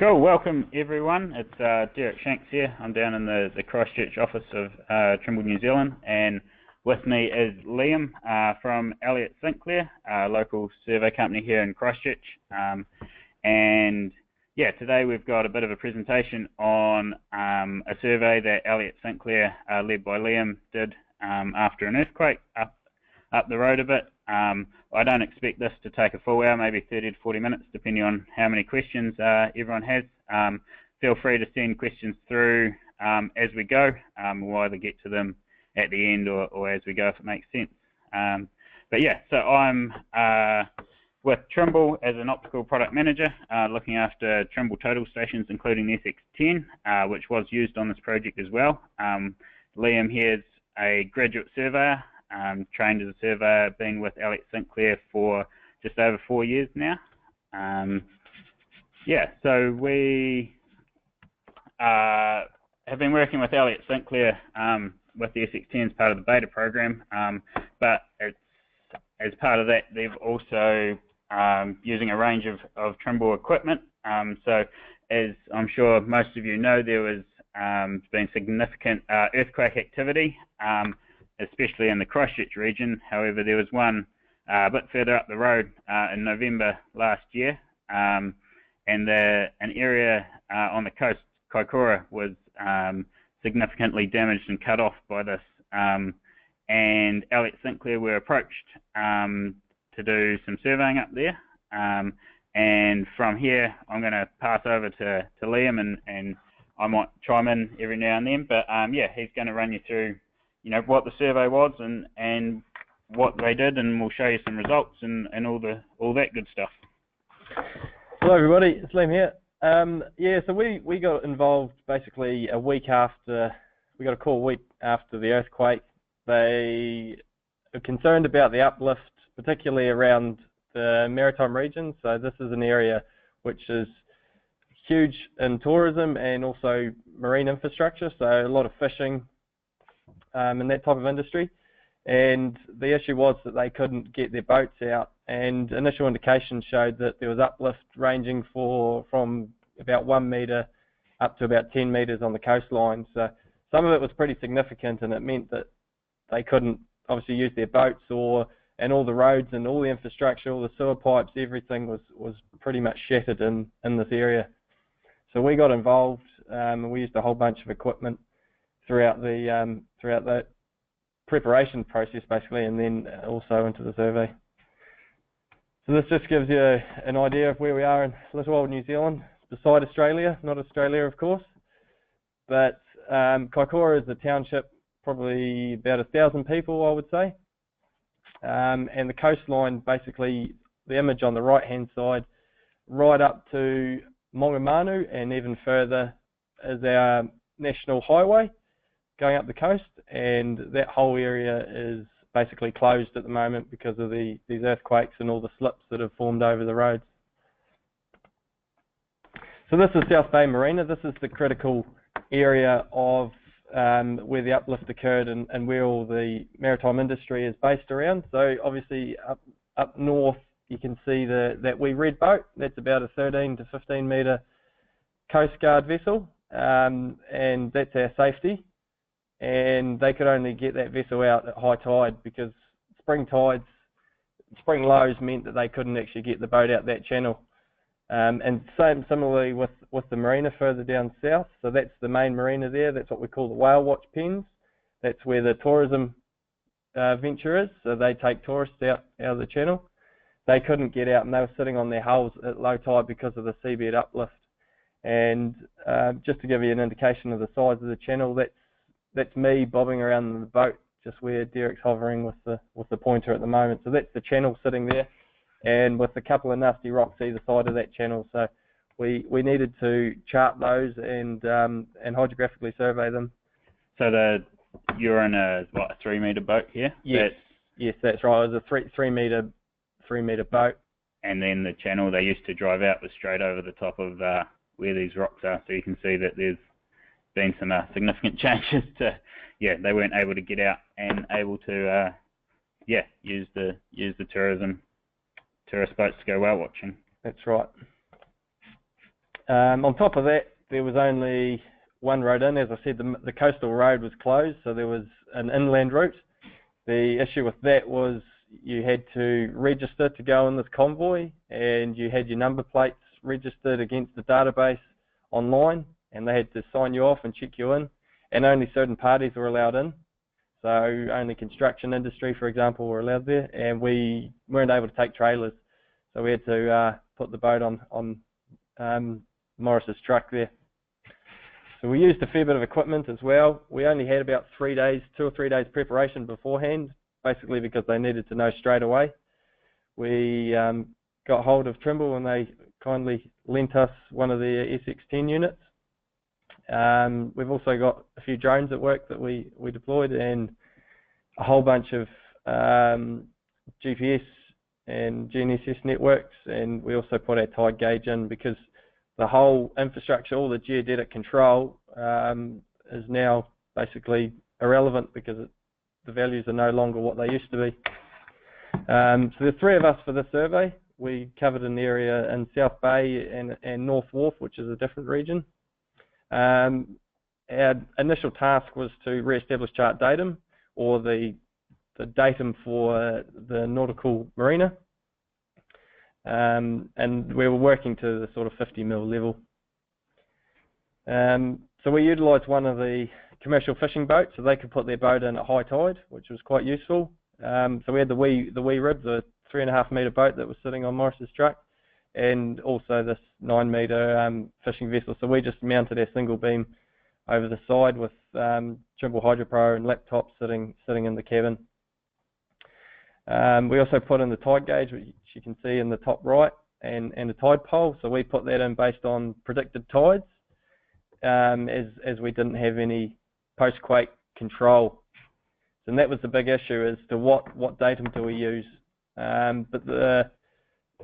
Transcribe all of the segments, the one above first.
Cool, welcome everyone. It's Derek Shanks here. I'm down in the Christchurch office of Trimble, New Zealand, and with me is Liam from Elliott Sinclair, a local survey company here in Christchurch. And yeah, today we've got a bit of a presentation on a survey that Elliott Sinclair, led by Liam, did after an earthquake up the road a bit. I don't expect this to take a full hour, maybe 30 to 40 minutes, depending on how many questions everyone has. Feel free to send questions through as we go. We'll either get to them at the end or as we go, if it makes sense. But yeah, so I'm with Trimble as an optical product manager, looking after Trimble total stations, including the SX10, which was used on this project as well. Liam here is a graduate surveyor, trained as a surveyor, been with Elliott Sinclair for just over 4 years now. Yeah, so we have been working with Elliott Sinclair with the SX10 as part of the beta program, but as part of that, they've also using a range of Trimble equipment. So as I'm sure most of you know, there was been significant earthquake activity, especially in the Christchurch region. However, there was one a bit further up the road in November last year, and an area on the coast, Kaikoura, was significantly damaged and cut off by this. And Elliott Sinclair were approached to do some surveying up there. And from here, I'm going to pass over to Liam, and I might chime in every now and then. But yeah, he's going to run you through, what the survey was and what they did, and we'll show you some results and all that good stuff. Hello everybody, it's Liam here. Yeah, so we got involved basically a week after, we got a call a week after the earthquake. They are concerned about the uplift, particularly around the maritime region. So this is an area which is huge in tourism and also marine infrastructure, so a lot of fishing in that type of industry. And the issue was that they couldn't get their boats out, and initial indications showed that there was uplift ranging from about 1 metre up to about 10 metres on the coastline. So some of it was pretty significant, and it meant that they couldn't obviously use their boats, and all the roads and all the infrastructure, all the sewer pipes, everything was pretty much shattered in this area. So we got involved, and we used a whole bunch of equipment throughout the preparation process basically, and then also into the survey. So this just gives you an idea of where we are in little old New Zealand, beside Australia, not Australia of course, but Kaikoura is a township, probably about 1,000 people I would say, and the coastline, basically the image on the right hand side right up to Mongamanu, and even further is our national highway going up the coast, and that whole area is basically closed at the moment because of these earthquakes and all the slips that have formed over the roads. So this is South Bay Marina. This is the critical area of where the uplift occurred and where all the maritime industry is based around. So obviously up north you can see that wee red boat. That's about a 13 to 15 metre Coast Guard vessel, and that's our safety. And they could only get that vessel out at high tide because spring tides, spring lows meant that they couldn't actually get the boat out that channel. And similarly with the marina further down south. So that's the main marina there. That's what we call the whale watch pens. That's where the tourism venture is. So they take tourists out of the channel. They couldn't get out, and they were sitting on their hulls at low tide because of the seabed uplift. And just to give you an indication of the size of the channel, that's me bobbing around in the boat, just where Derek's hovering with the pointer at the moment. So that's the channel sitting there, and with a couple of nasty rocks either side of that channel. So we needed to chart those and hydrographically survey them. So you're in a 3 metre boat here? Yes, that's right. It was a 3 metre boat. And then the channel they used to drive out was straight over the top of where these rocks are. So you can see that there's been some significant changes to, they weren't able to get out and able to, use the tourist boats to go whale watching. That's right. On top of that, there was only one road in. As I said, the coastal road was closed, so there was an inland route. The issue with that was you had to register to go in this convoy, and you had your number plates registered against the database online, and they had to sign you off and check you in, and only certain parties were allowed in. So only construction industry, for example, were allowed there, and we weren't able to take trailers, so we had to put the boat on Morris's truck there. So we used a fair bit of equipment as well. We only had about 3 days, 2 or 3 days preparation beforehand, basically because they needed to know straight away. We got hold of Trimble and they kindly lent us one of their SX10 units. We've also got a few drones at work that we deployed, and a whole bunch of GPS and GNSS networks, and we also put our tide gauge in because the whole infrastructure, all the geodetic control is now basically irrelevant because the values are no longer what they used to be. So there's 3 of us for this survey. We covered an area in South Bay and North Wharf, which is a different region. Our initial task was to re-establish chart datum, or the datum for the nautical marina. And we were working to the sort of 50 mil level. So we utilised one of the commercial fishing boats, so they could put their boat in at high tide, which was quite useful. So we had the wee rib, the 3.5 metre boat that was sitting on Morris's truck, and also this 9 metre fishing vessel. So we just mounted our single beam over the side with Trimble Hydro Pro and laptops sitting in the cabin. We also put in the tide gauge, which you can see in the top right, and a tide pole. So we put that in based on predicted tides, as we didn't have any post-quake control. And that was the big issue as to what datum do we use. But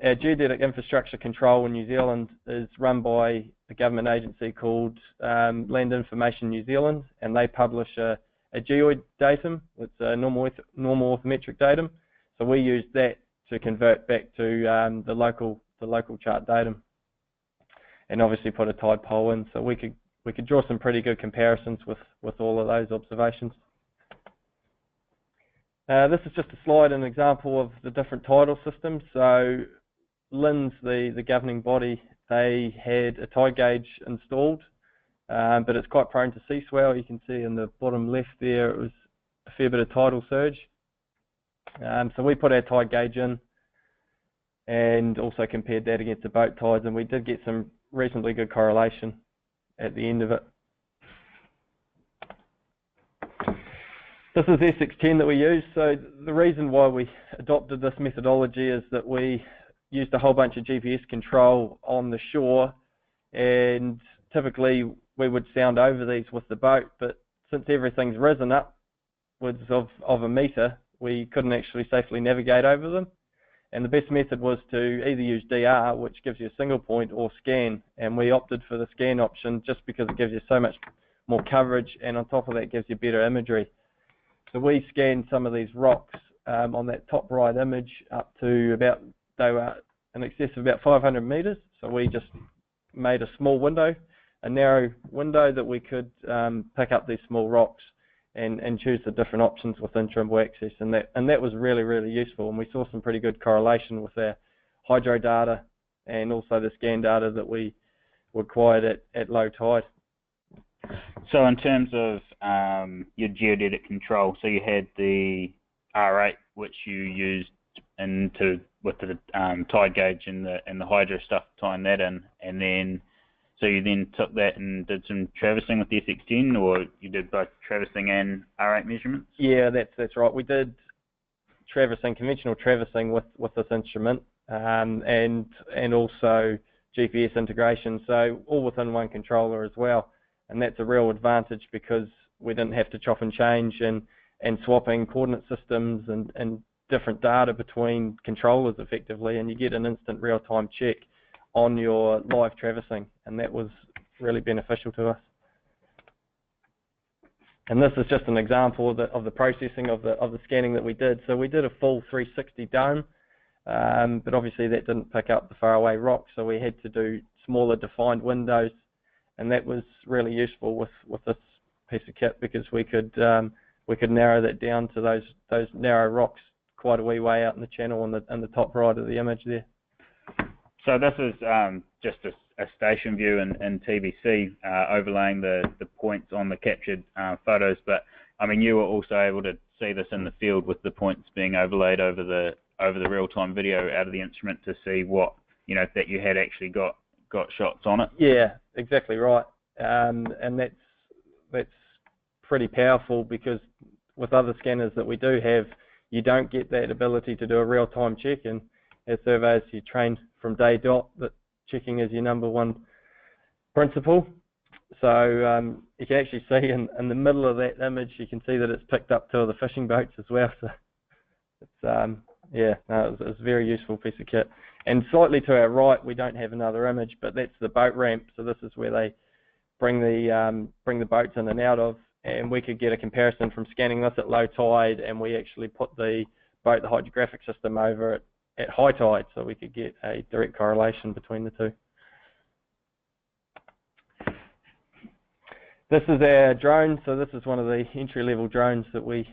our geodetic infrastructure control in New Zealand is run by a government agency called Land Information New Zealand, and they publish a geoid datum. It's a normal orthometric datum. So we use that to convert back to the local chart datum, and obviously put a tide pole in, so we could draw some pretty good comparisons with all of those observations. This is just a slide, an example of the different tidal systems. So LINZ, the governing body, they had a tide gauge installed, but it's quite prone to sea swell. You can see in the bottom left there, it was a fair bit of tidal surge. So we put our tide gauge in and also compared that against the boat tides, and we did get some reasonably good correlation at the end of it. This is SX10 that we use. So the reason why we adopted this methodology is that we used a whole bunch of GPS control on the shore, and typically we would sound over these with the boat, but since everything's risen upwards of a metre, we couldn't actually safely navigate over them. And the best method was to either use DR, which gives you a single point, or scan, and we opted for the scan option just because it gives you so much more coverage, and on top of that gives you better imagery. So we scanned some of these rocks on that top right image up to about, they were in excess of about 500 metres, so we just made a small window, a narrow window that we could pick up these small rocks and choose the different options within Trimble Access, and that was really, really useful, and we saw some pretty good correlation with our hydro data and also the scan data that we acquired at low tide. So in terms of your geodetic control, so you had the R8, which you used with the tide gauge and the hydro stuff, tying that in, and then so you then took that and did some traversing with the SX10, or you did both traversing and R8 measurements? Yeah, that's right. We did traversing, conventional traversing with this instrument, and also GPS integration, so all within one controller as well. And that's a real advantage because we didn't have to chop and change and swapping coordinate systems and different data between controllers effectively, and you get an instant real-time check on your live traversing, and that was really beneficial to us. And this is just an example of the processing of the scanning that we did. So we did a full 360 dome, but obviously that didn't pick up the faraway rocks, so we had to do smaller defined windows, and that was really useful with this piece of kit, because we could narrow that down to those narrow rocks quite a wee way out in the channel in the top right of the image there. So this is just a station view in TBC, overlaying the points on the captured photos, but I mean, you were also able to see this in the field with the points being overlaid over the real-time video out of the instrument to see what, you know, that you had actually got shots on it. Yeah, exactly right. And that's pretty powerful, because with other scanners that we do have, you don't get that ability to do a real-time check, and as surveyors, you're trained from day dot that checking is your number one principle. So you can actually see in the middle of that image, you can see that it's picked up two of the fishing boats as well. So it's it's a very useful piece of kit. And slightly to our right, we don't have another image, but that's the boat ramp. So this is where they bring the boats in and out of, and we could get a comparison from scanning this at low tide, and we actually put the hydrographic system over at high tide, so we could get a direct correlation between the two. This is our drone. So this is one of the entry-level drones that we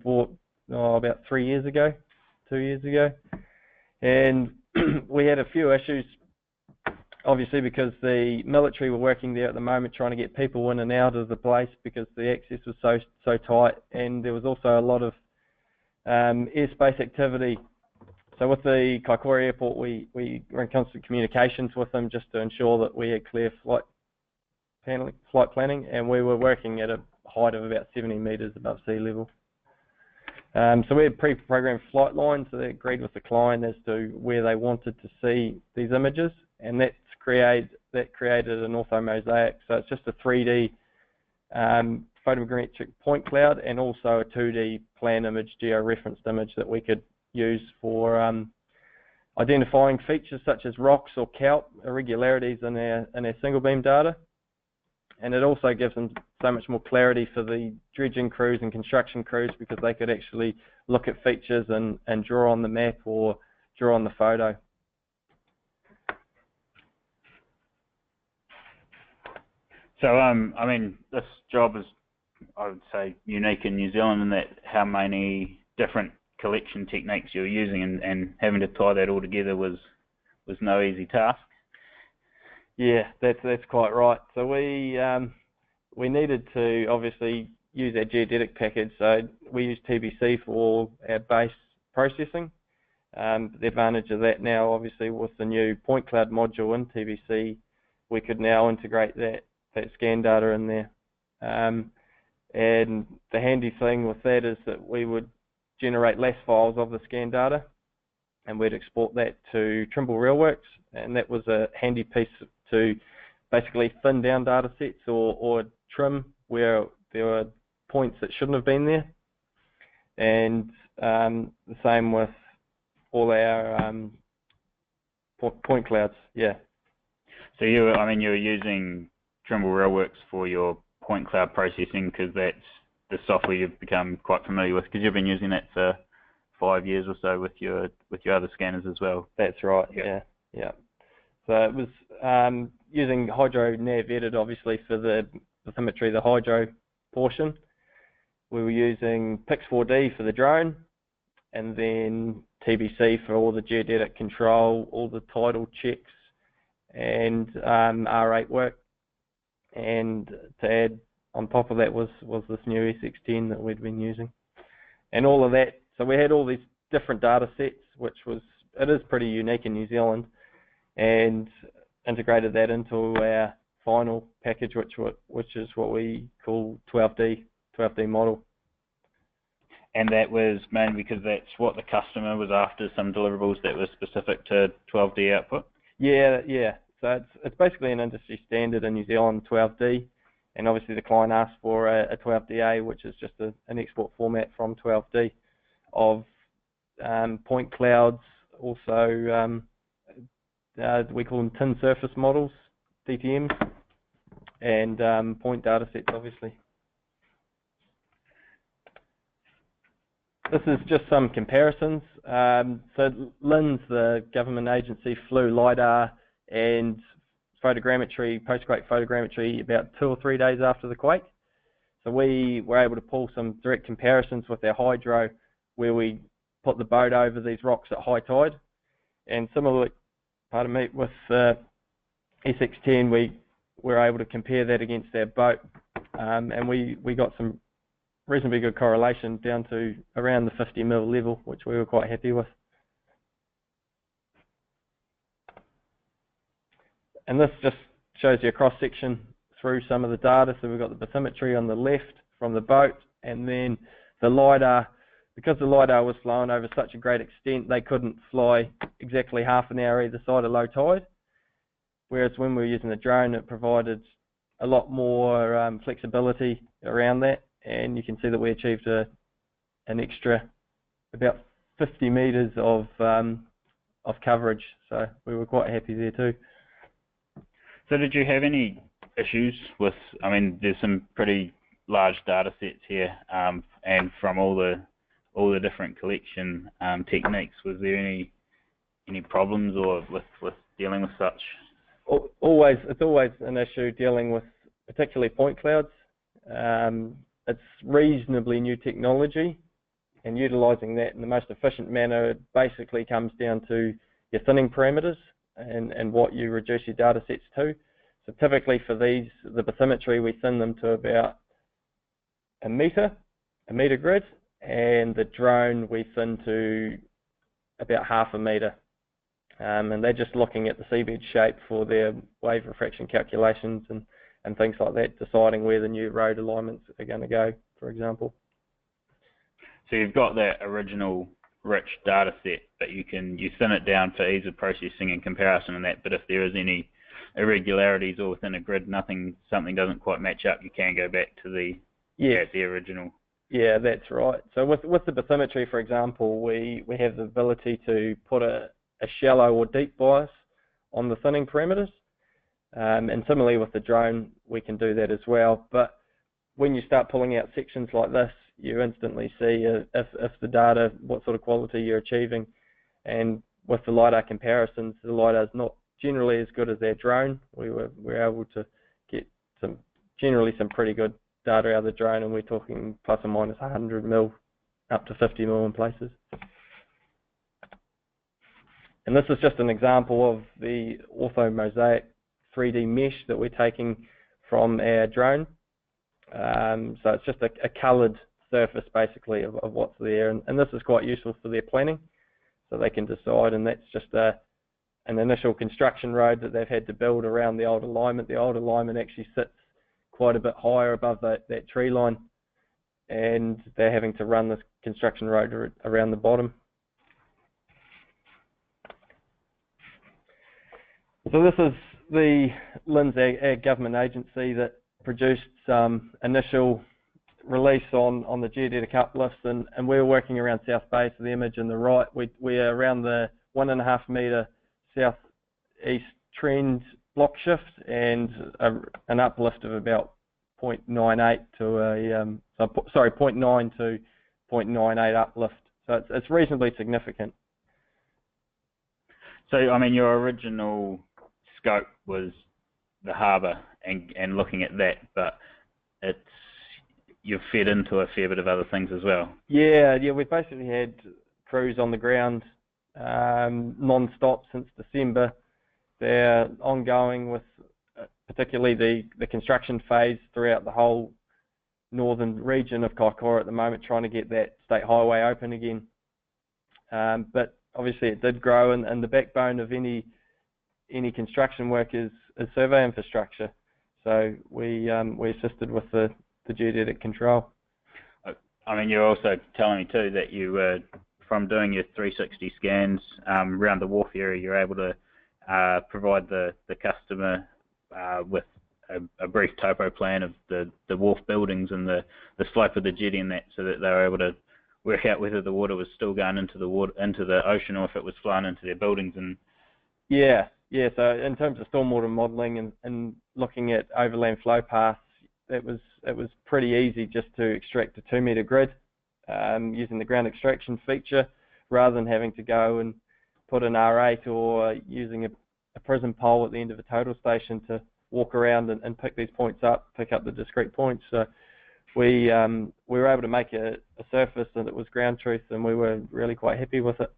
bought about 2 years ago, and we had a few issues, obviously, because the military were working there at the moment trying to get people in and out of the place because the access was so tight, and there was also a lot of airspace activity. So with the Kaikoura Airport, we were in constant communications with them just to ensure that we had clear flight planning, and we were working at a height of about 70 metres above sea level. So we had pre-programmed flight lines, so they agreed with the client as to where they wanted to see these images, and that created an orthomosaic. So it's just a 3D photometric point cloud, and also a 2D plan image, geo-referenced image that we could use for identifying features such as rocks or kelp irregularities in our single beam data. And it also gives them so much more clarity for the dredging crews and construction crews, because they could actually look at features and draw on the map or draw on the photo. So, I mean, this job is, I would say, unique in New Zealand in that how many different collection techniques you're using, and having to tie that all together was no easy task. Yeah, that's quite right. So we needed to obviously use our geodetic package. So we use TBC for our base processing. The advantage of that now, obviously, with the new point cloud module in TBC, we could now integrate that scan data in there. And the handy thing with that is that we would generate less files of the scan data, and we'd export that to Trimble Railworks, and that was a handy piece to basically thin down data sets or trim where there were points that shouldn't have been there. And the same with all our point clouds. Yeah. So you were using Trimble Railworks for your point cloud processing, because that's the software you've become quite familiar with, because you've been using that for 5 years or so with your other scanners as well. That's right. Yeah. So it was using Hydro Nav Edit, obviously, for the bathymetry, the hydro portion. We were using Pix4D for the drone, and then TBC for all the geodetic control, all the tidal checks, and R8 work. And to add on top of that was this new SX10 that we'd been using. And all of that, so we had all these different data sets, it is pretty unique in New Zealand, and integrated that into our final package, which is what we call 12D model. And that was mainly because that's what the customer was after, some deliverables that were specific to 12D output? Yeah. So it's basically an industry standard in New Zealand, 12D, and obviously the client asked for a 12DA, which is just an export format from 12D of point clouds, also we call them tin surface models, DTMs, and point data sets, obviously. This is just some comparisons. So LINS, the government agency, flew LiDAR and photogrammetry, post-quake photogrammetry about 2 or 3 days after the quake. So we were able to pull some direct comparisons with our hydro where we put the boat over these rocks at high tide. And similarly, with SX10, we were able to compare that against our boat, and we got some reasonably good correlation down to around the 50 mil level, which we were quite happy with. And this just shows you a cross-section through some of the data. So we've got the bathymetry on the left from the boat, and then the LiDAR. Because the LiDAR was flown over such a great extent, they couldn't fly exactly half an hour either side of low tide. Whereas when we were using the drone, it provided a lot more flexibility around that. And you can see that we achieved an extra about 50 meters of coverage. So we were quite happy there too. So did you have any issues with, I mean, there's some pretty large data sets here, and from all the different collection techniques, was there any problems or with dealing with such? It's always an issue dealing with particularly point clouds. It's reasonably new technology, and utilising that in the most efficient manner basically comes down to your thinning parameters and what you reduce your data sets to. So typically for these, the bathymetry, we thin them to about a meter grid, and the drone we thin to about half a meter. And they're just looking at the seabed shape for their wave refraction calculations and things like that, deciding where the new road alignments are going to go, for example. So you've got that original rich data set, but you thin it down for ease of processing and comparison and that, but if there is any irregularities or within a grid, something doesn't quite match up, you can go back to the original. Yeah, that's right. So with the bathymetry, for example, we have the ability to put a shallow or deep bias on the thinning parameters. And similarly with the drone, we can do that as well. But when you start pulling out sections like this, you instantly see if the data, what sort of quality you're achieving. And with the LiDAR comparisons, the LiDAR is not generally as good as their drone. We were able to get generally some pretty good data out of the drone, and we're talking plus or minus 100 mil up to 50 mil in places. And this is just an example of the orthomosaic 3D mesh that we're taking from our drone. So it's just a coloured surface basically of what's there, and this is quite useful for their planning, so they can decide. And that's just an initial construction road that they've had to build around the old alignment. The old alignment actually sits quite a bit higher above that tree line, and they're having to run this construction road around the bottom. So this is the LINS, our government agency, that produced some initial release on the geodetic uplifts, and we're working around South Bay. So the image on the right, we're around the 1.5 metre southeast trend block shift, and an uplift of about 0.98 to 0.9 to 0.98 uplift. So it's reasonably significant. So I mean, your original scope was the harbour and looking at that, but you've fed into a fair bit of other things as well. Yeah, we've basically had crews on the ground non-stop since December. They're ongoing with particularly the construction phase throughout the whole northern region of Kaikoura at the moment, trying to get that state highway open again. But obviously it did grow, and the backbone of any construction work is survey infrastructure. So we assisted with the geodetic control. I mean, you're also telling me too that you were, from doing your 360 scans around the wharf area, you're able to provide the customer with a brief topo plan of the wharf buildings and the slope of the jetty and that, so that they were able to work out whether the water was still going into the ocean or if it was flowing into their buildings. And so in terms of stormwater modelling and looking at overland flow paths, it was pretty easy just to extract a 2 metre grid using the ground extraction feature, rather than having to go and put an R8 or using prism pole at the end of a total station to walk around and pick these points up, pick up the discrete points. So we were able to make a surface and it was ground truth, and we were really quite happy with it.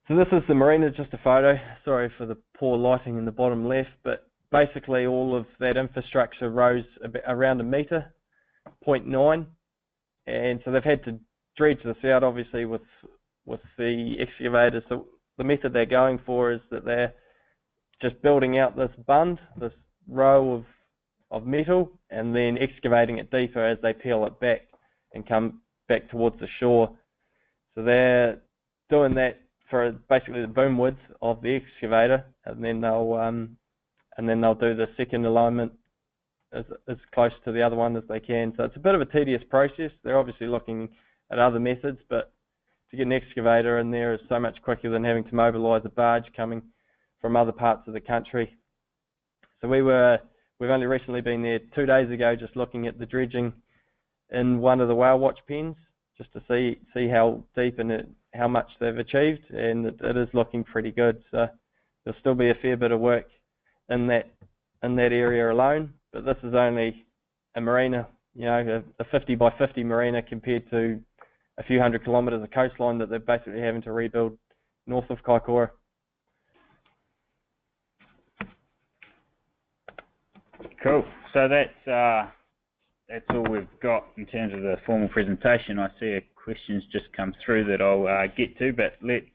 So this is the marina, just a photo. Sorry for the poor lighting in the bottom left, but basically all of that infrastructure rose around a metre, 0.9, and so they've had to dredge this out, obviously, with the excavator. So the method they're going for is that they're just building out this bund, this row of metal, and then excavating it deeper as they peel it back and come back towards the shore. So they're doing that for basically the boom width of the excavator, and then they'll do the second alignment as close to the other one as they can. So it's a bit of a tedious process. They're obviously looking at other methods, but to get an excavator in there is so much quicker than having to mobilise a barge coming from other parts of the country. So we've only recently been there 2 days ago, just looking at the dredging in one of the whale watch pens, just to see how deep and how much they've achieved, and it is looking pretty good. So there'll still be a fair bit of work in that area alone, but this is only a marina, you know, a 50 by 50 marina compared to a few hundred kilometres of coastline that they're basically having to rebuild north of Kaikoura. Cool. So that's all we've got in terms of the formal presentation. I see a questions just come through that I'll get to, but let's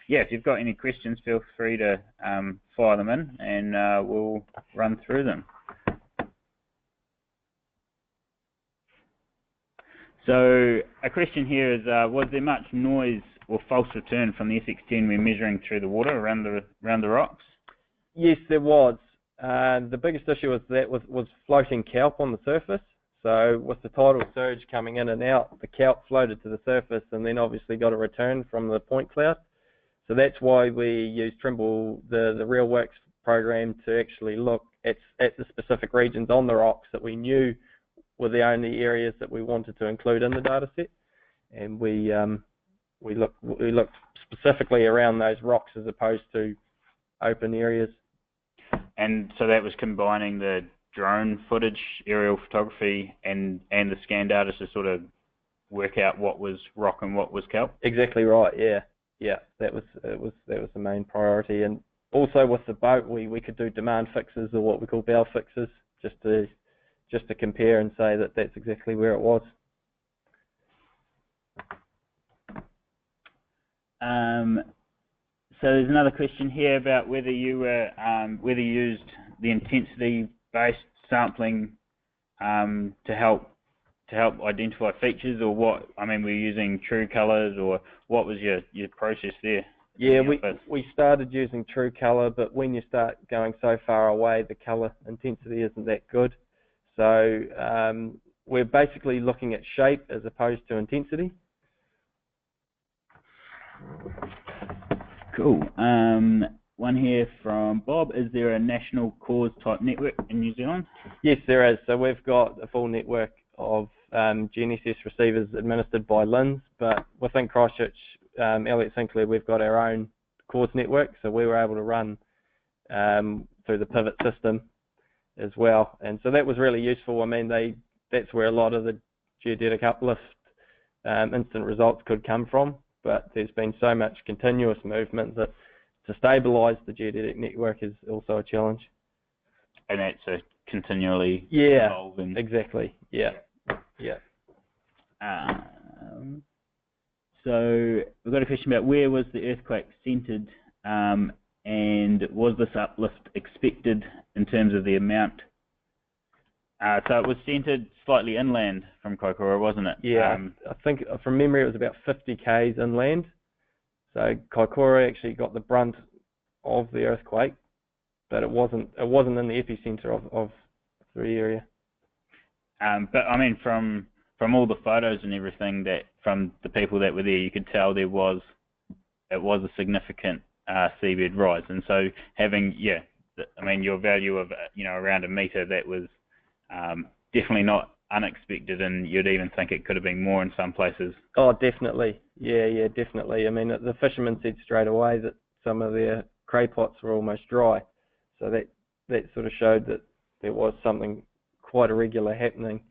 if you've got any questions, feel free to fire them in, and we'll run through them. So a question here is, was there much noise or false return from the SX10 when measuring through the water around the rocks? Yes, there was. The biggest issue was floating kelp on the surface. So with the tidal surge coming in and out, the kelp floated to the surface and then obviously got a return from the point cloud. So that's why we used Trimble, the Real Works program, to actually look at the specific regions on the rocks that we knew were the only areas that we wanted to include in the data set. And we looked specifically around those rocks as opposed to open areas. And so that was combining the drone footage, aerial photography, and the scan data to sort of work out what was rock and what was kelp? Exactly right, yeah. That was the main priority. And also with the boat, we could do demand fixes, or what we call bow fixes, just to compare and say that that's exactly where it was. So there's another question here about whether you used the intensity-based sampling to help identify features, or what? I mean, were you using true colours, or what was your process there? Yeah, we started using true colour, but when you start going so far away, the colour intensity isn't that good. So we're basically looking at shape as opposed to intensity. Cool. One here from Bob. Is there a national cause type network in New Zealand? Yes, there is. So we've got a full network of GNSS receivers administered by LINZ, but within Christchurch, Elliott Sinclair, we've got our own cause network, so we were able to run through the pivot system as well. And so that was really useful. I mean, that's where a lot of the geodetic uplift instant results could come from. But there's been so much continuous movement that to stabilise the geodetic network is also a challenge. And that's a continually evolving. Exactly. Yeah. So we've got a question about where was the earthquake centred, and was this uplift expected in terms of the amount? So it was centred slightly inland from Kaikoura, wasn't it? Yeah, I think from memory it was about 50 k's inland. So Kaikoura actually got the brunt of the earthquake, but it wasn't in the epicentre of the area. But I mean, from all the photos and everything that from the people that were there, you could tell it was a significant seabed rise, and so having I mean, your value of around a metre, that was definitely not unexpected, and you'd even think it could have been more in some places. Oh, definitely. Yeah, definitely. I mean, the fishermen said straight away that some of their cray pots were almost dry, so that sort of showed that there was something quite irregular happening.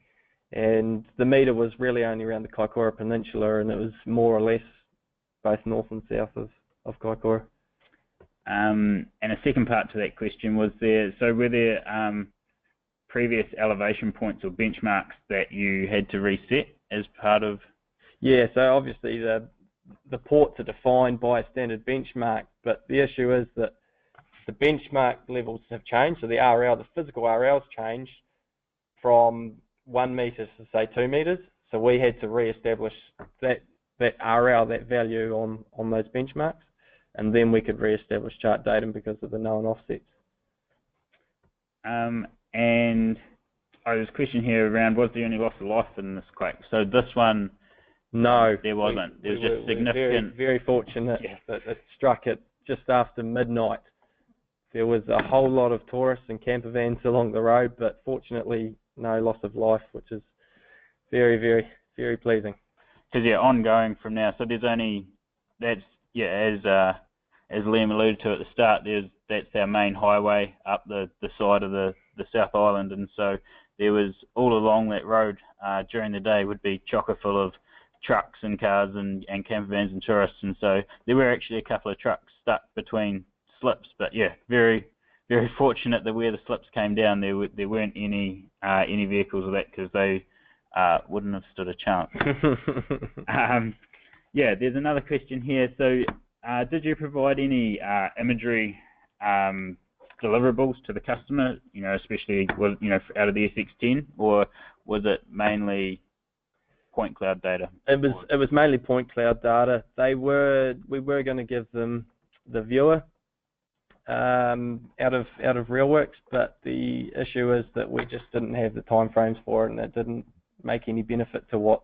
And the meter was really only around the Kaikoura Peninsula, and it was more or less both north and south of Kaikoura. And a second part to that question was were there previous elevation points or benchmarks that you had to reset as part of? Yeah, so obviously the ports are defined by a standard benchmark, but the issue is that the benchmark levels have changed, so the physical RL's changed from 1 metre to say 2 metres, so we had to re-establish that RL, that value on those benchmarks, and then we could re-establish chart datum because of the known offsets. And there's a question here around, was there any loss of life in this quake? So this one, no, there wasn't. There was just significant. Very fortunate that it struck it just after midnight. There was a whole lot of tourists and camper vans along the road, but fortunately no loss of life, which is very, very, very pleasing. Because ongoing from now. So there's only as Liam alluded to at the start, that's our main highway up the side of the South Island, and so there was all along that road during the day would be chocker full of trucks and cars and camper vans and tourists, and so there were actually a couple of trucks stuck between slips, but very, very fortunate that where the slips came down there weren't any vehicles of that, because they wouldn't have stood a chance. There's another question here. So did you provide any imagery deliverables to the customer, especially out of the SX10, or was it mainly point cloud data? It was mainly point cloud data. We were going to give them the viewer out of RealWorks, but the issue is that we just didn't have the time frames for it, and it didn't make any benefit to what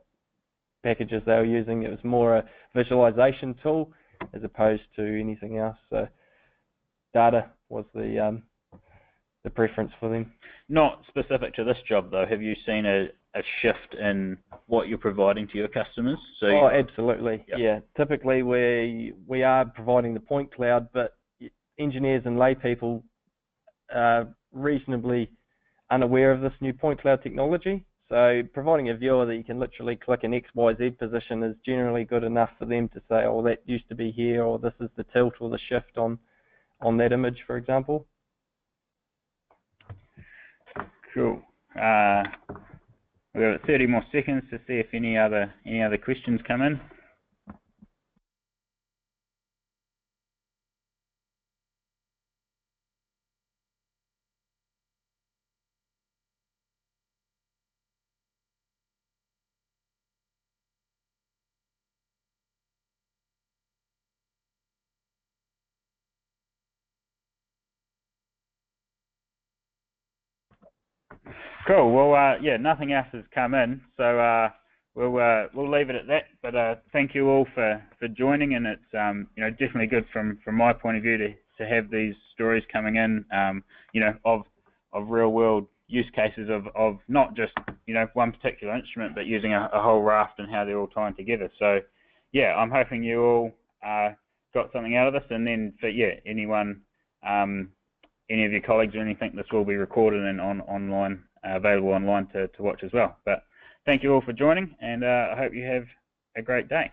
packages they were using. It was more a visualization tool as opposed to anything else. So data was the preference for them. Not specific to this job though. Have you seen a shift in what you're providing to your customers? So absolutely. Yep. Yeah. Typically we are providing the point cloud, but engineers and lay people are reasonably unaware of this new point cloud technology. So providing a viewer that you can literally click an XYZ position is generally good enough for them to say, oh, that used to be here, or this is the tilt or the shift on that image, for example. Cool. We've got 30 more seconds to see if any other questions come in. Cool. Well, nothing else has come in, so we'll leave it at that. But thank you all for joining, and it's definitely good from my point of view to have these stories coming in, of real world use cases of not just one particular instrument, but using a whole raft and how they're all tying together. So I'm hoping you all got something out of this, and then for anyone, any of your colleagues or anything, this will be recorded and online. Available online to watch as well. But thank you all for joining, and I hope you have a great day.